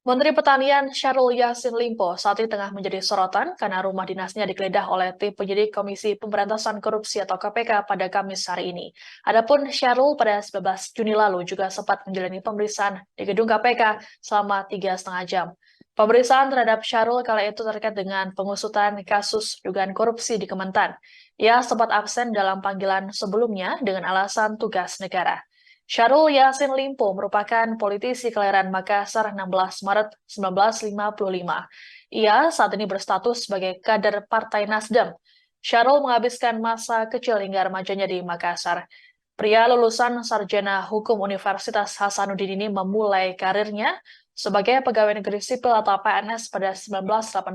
Menteri Pertanian Syahrul Yassin Limpo saat ini tengah menjadi sorotan karena rumah dinasnya digeledah oleh tim penyidik Komisi Pemberantasan Korupsi atau KPK pada Kamis hari ini. Adapun Syahrul pada 19 Juni lalu juga sempat menjalani pemeriksaan di gedung KPK selama 3,5 jam. Pemeriksaan terhadap Syahrul kala itu terkait dengan pengusutan kasus dugaan korupsi di Kementan. Ia sempat absen dalam panggilan sebelumnya dengan alasan tugas negara. Syahrul Yassin Limpo merupakan politisi kelahiran Makassar 16 Maret 1955. Ia saat ini berstatus sebagai kader Partai Nasdem. Syahrul menghabiskan masa kecil hingga remajanya di Makassar. Pria lulusan Sarjana Hukum Universitas Hasanuddin ini memulai karirnya sebagai pegawai negeri sipil atau PNS pada 1980.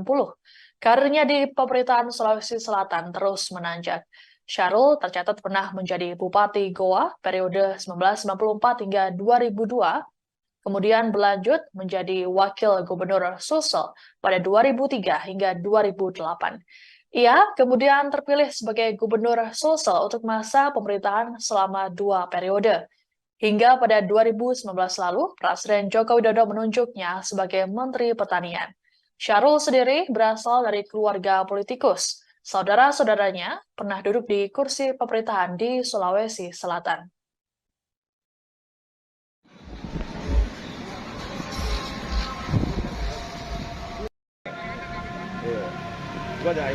Karirnya di pemerintahan Sulawesi Selatan terus menanjak. Syahrul tercatat pernah menjadi Bupati Goa periode 1994 hingga 2002, kemudian berlanjut menjadi Wakil Gubernur Sulsel pada 2003 hingga 2008. Ia kemudian terpilih sebagai Gubernur Sulsel untuk masa pemerintahan selama 2 periode. Hingga pada 2019 lalu, Presiden Joko Widodo menunjuknya sebagai Menteri Pertanian. Syahrul sendiri berasal dari keluarga politikus. Saudara-saudaranya pernah duduk di kursi pemerintahan di Sulawesi Selatan. Gua ada